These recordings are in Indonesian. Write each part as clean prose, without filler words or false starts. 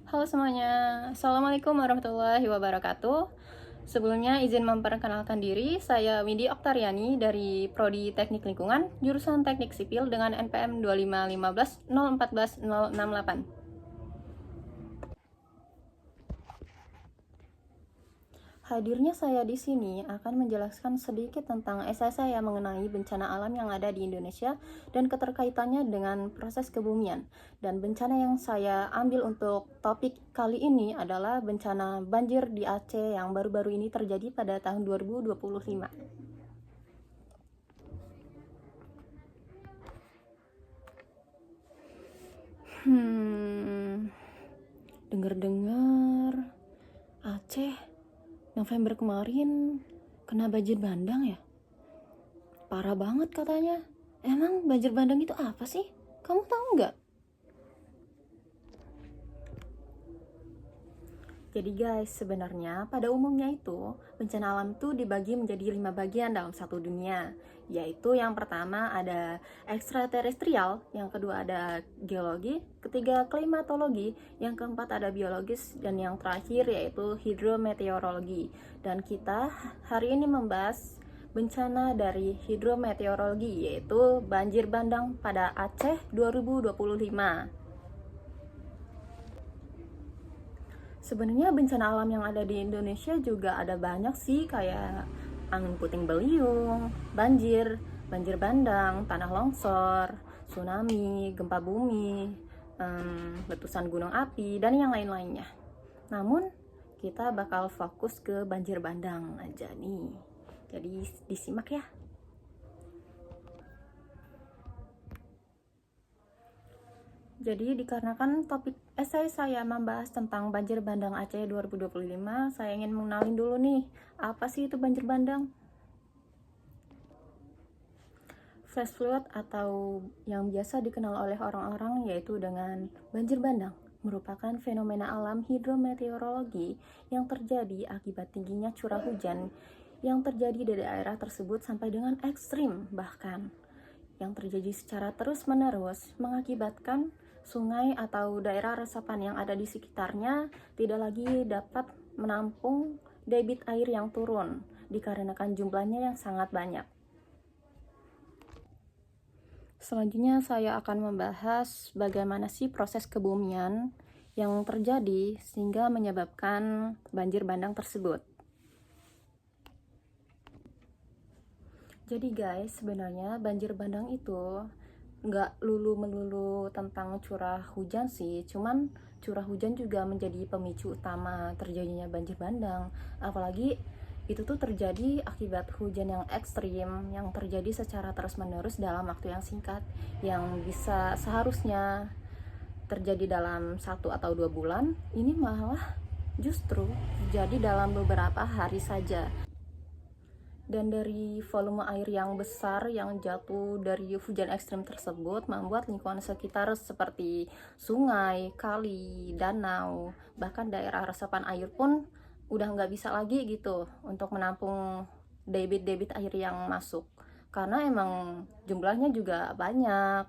Halo semuanya, Assalamualaikum warahmatullahi wabarakatuh. Sebelumnya izin memperkenalkan diri, saya Windy Oktariani dari Prodi Teknik Lingkungan, jurusan Teknik Sipil dengan NPM 2515014 068. Hadirnya saya di sini akan menjelaskan sedikit tentang esai saya mengenai bencana alam yang ada di Indonesia dan keterkaitannya dengan proses kebumian. Dan bencana yang saya ambil untuk topik kali ini adalah bencana banjir di Aceh yang baru-baru ini terjadi pada tahun 2025. Dengar-dengar Aceh November kemarin kena banjir bandang ya? Parah banget katanya. Emang banjir bandang itu apa sih? Kamu tahu nggak? Jadi guys, sebenarnya pada umumnya itu bencana alam itu dibagi menjadi 5 bagian dalam satu dunia. Yaitu yang pertama ada ekstraterestrial, yang kedua ada geologi, ketiga klimatologi, yang keempat ada biologis, dan yang terakhir yaitu hidrometeorologi. Dan kita hari ini membahas bencana dari hidrometeorologi, yaitu banjir bandang pada Aceh 2025. Sebenarnya bencana alam yang ada di Indonesia juga ada banyak sih, kayak angin puting beliung, banjir, banjir bandang, tanah longsor, tsunami, gempa bumi, letusan gunung api, dan yang lain-lainnya. Namun, kita bakal fokus ke banjir bandang aja nih. Jadi disimak ya. Jadi dikarenakan topik esai saya membahas tentang banjir bandang Aceh 2025, saya ingin mengenalin dulu nih, apa sih itu banjir bandang? Flash flood atau yang biasa dikenal oleh orang-orang yaitu dengan banjir bandang merupakan fenomena alam hidrometeorologi yang terjadi akibat tingginya curah hujan yang terjadi di daerah tersebut sampai dengan ekstrim, bahkan yang terjadi secara terus-menerus mengakibatkan sungai atau daerah resapan yang ada di sekitarnya tidak lagi dapat menampung debit air yang turun dikarenakan jumlahnya yang sangat banyak. Selanjutnya saya akan membahas bagaimana sih proses kebumian yang terjadi sehingga menyebabkan banjir bandang tersebut. Jadi guys, sebenarnya banjir bandang itu nggak melulu tentang curah hujan sih, cuman curah hujan juga menjadi pemicu utama terjadinya banjir bandang. Apalagi itu tuh terjadi akibat hujan yang ekstrim yang terjadi secara terus-menerus dalam waktu yang singkat, yang bisa seharusnya terjadi dalam 1 atau 2 bulan, ini malah justru terjadi dalam beberapa hari saja. Dan dari volume air yang besar yang jatuh dari hujan ekstrim tersebut membuat lingkungan sekitar seperti sungai, kali, danau, bahkan daerah resapan air pun udah nggak bisa lagi gitu untuk menampung debit-debit air yang masuk, karena emang jumlahnya juga banyak.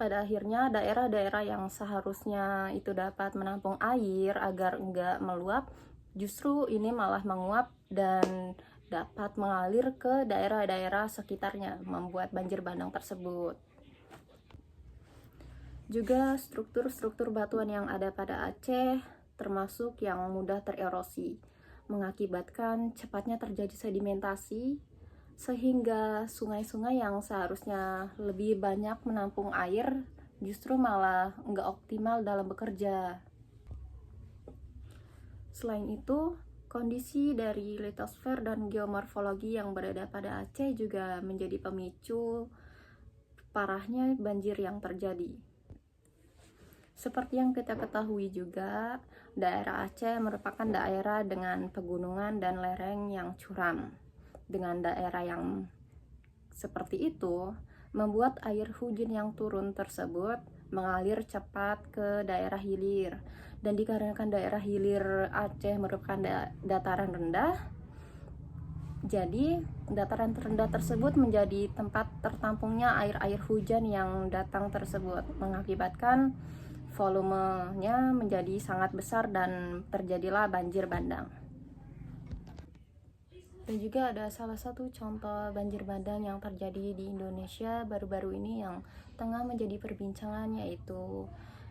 Pada akhirnya daerah-daerah yang seharusnya itu dapat menampung air agar enggak meluap, justru ini malah menguap dan dapat mengalir ke daerah-daerah sekitarnya, membuat banjir bandang tersebut. Juga struktur-struktur batuan yang ada pada Aceh termasuk yang mudah tererosi, mengakibatkan cepatnya terjadi sedimentasi, sehingga sungai-sungai yang seharusnya lebih banyak menampung air justru malah nggak optimal dalam bekerja. Selain itu, kondisi dari litosfer dan geomorfologi yang berada pada Aceh juga menjadi pemicu parahnya banjir yang terjadi. Seperti yang kita ketahui juga, daerah Aceh merupakan daerah dengan pegunungan dan lereng yang curam. Dengan daerah yang seperti itu, membuat air hujan yang turun tersebut mengalir cepat ke daerah hilir. Dan dikarenakan daerah hilir Aceh merupakan dataran rendah, jadi Dataran terendah tersebut menjadi tempat tertampungnya air-air hujan yang datang tersebut, mengakibatkan volumenya menjadi sangat besar dan terjadilah banjir bandang. Dan juga ada salah satu contoh banjir bandang yang terjadi di Indonesia baru-baru ini yang tengah menjadi perbincangan, yaitu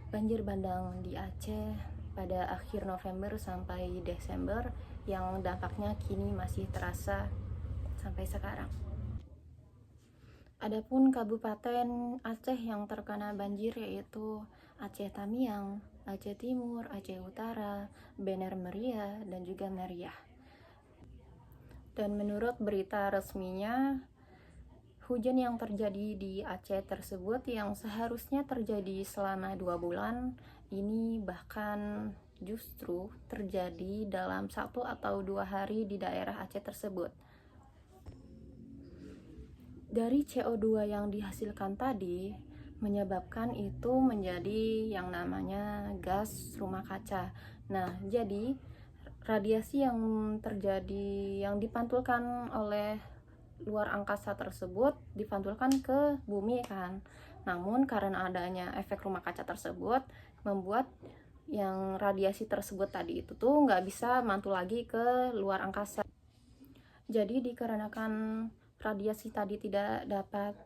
banjir bandang di Aceh pada akhir November sampai Desember yang dampaknya kini masih terasa sampai sekarang. Adapun kabupaten Aceh yang terkena banjir yaitu Aceh Tamiang, Aceh Timur, Aceh Utara, Bener Meriah, dan juga Meriah. Dan menurut berita resminya, hujan yang terjadi di Aceh tersebut yang seharusnya terjadi selama 2 bulan, ini bahkan justru terjadi dalam 1 atau 2 hari di daerah Aceh tersebut. Dari CO2 yang dihasilkan tadi menyebabkan itu menjadi yang namanya gas rumah kaca. Nah, jadi radiasi yang terjadi, yang dipantulkan oleh luar angkasa tersebut dipantulkan ke bumi kan. Namun karena adanya efek rumah kaca tersebut membuat yang radiasi tersebut tadi itu tuh nggak bisa mantul lagi ke luar angkasa. Jadi dikarenakan radiasi tadi tidak dapat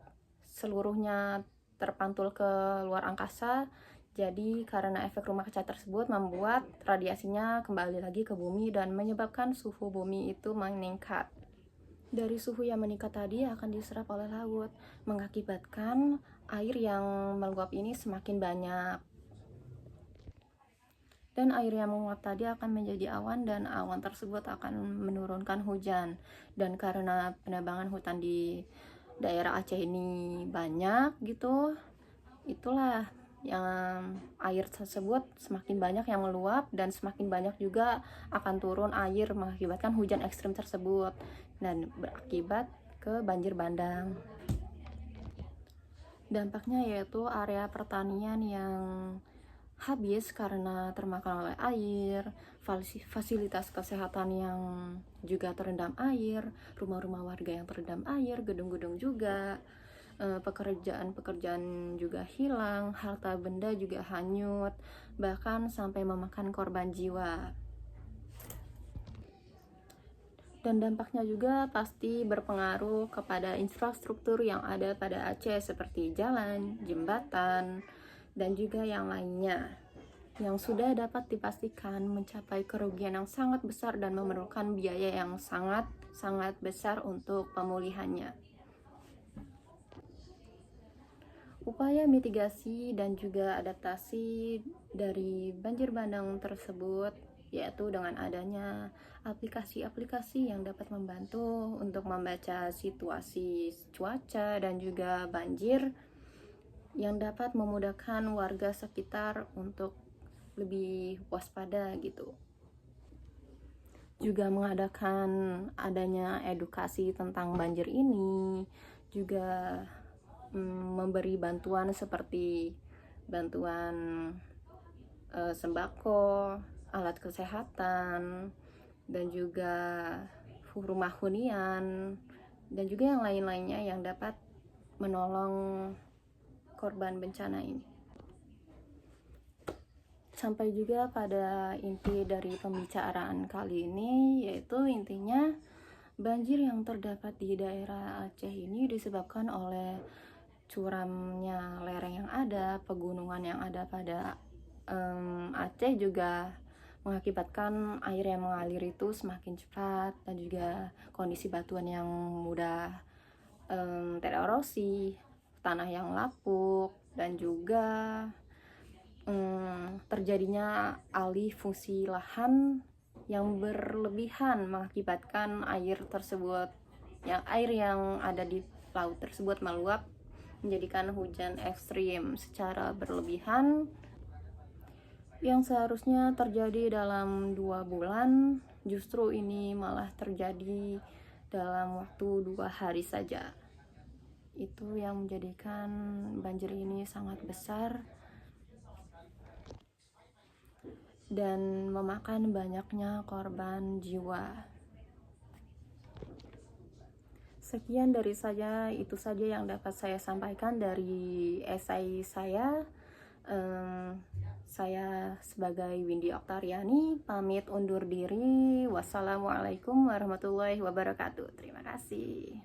seluruhnya terpantul ke luar angkasa, jadi karena efek rumah kaca tersebut membuat radiasinya kembali lagi ke bumi dan menyebabkan suhu bumi itu meningkat. Dari suhu yang meningkat tadi akan diserap oleh laut, mengakibatkan air yang meluap ini semakin banyak. Dan air yang menguap tadi akan menjadi awan, dan awan tersebut akan menurunkan hujan. Dan karena penebangan hutan di daerah Aceh ini banyak gitu, itulah yang air tersebut semakin banyak yang meluap, dan semakin banyak juga akan turun air mengakibatkan hujan ekstrim tersebut dan berakibat ke banjir bandang. Dampaknya yaitu area pertanian yang habis karena termakan oleh air, fasilitas kesehatan yang juga terendam air, rumah-rumah warga yang terendam air, gedung-gedung juga, pekerjaan-pekerjaan juga hilang, harta benda juga hanyut, bahkan sampai memakan korban jiwa. Dan dampaknya juga pasti berpengaruh kepada infrastruktur yang ada pada Aceh seperti jalan, jembatan, dan juga yang lainnya, yang sudah dapat dipastikan mencapai kerugian yang sangat besar dan memerlukan biaya yang sangat besar untuk pemulihannya. Upaya mitigasi dan juga adaptasi dari banjir bandang tersebut yaitu dengan adanya aplikasi-aplikasi yang dapat membantu untuk membaca situasi cuaca dan juga banjir, yang dapat memudahkan warga sekitar untuk lebih waspada gitu. Juga mengadakan adanya edukasi tentang banjir ini, juga memberi bantuan seperti bantuan sembako, alat kesehatan, dan juga rumah hunian, dan juga yang lain-lainnya yang dapat menolong korban bencana ini. Sampai juga pada inti dari pembicaraan kali ini, yaitu intinya banjir yang terdapat di daerah Aceh ini disebabkan oleh curamnya lereng yang ada, pegunungan yang ada pada Aceh juga mengakibatkan air yang mengalir itu semakin cepat, dan juga kondisi batuan yang mudah tererosi, tanah yang lapuk, dan juga terjadinya alih fungsi lahan yang berlebihan mengakibatkan air tersebut, air yang ada di laut tersebut meluap, menjadikan hujan ekstrim secara berlebihan yang seharusnya terjadi dalam 2 bulan, justru ini malah terjadi dalam waktu 2 hari saja. Itu yang menjadikan banjir ini sangat besar dan memakan banyaknya korban jiwa. Sekian dari saya, itu saja yang dapat saya sampaikan dari esai saya. Saya sebagai Windy Oktariani pamit undur diri. Wassalamualaikum warahmatullahi wabarakatuh. Terima kasih.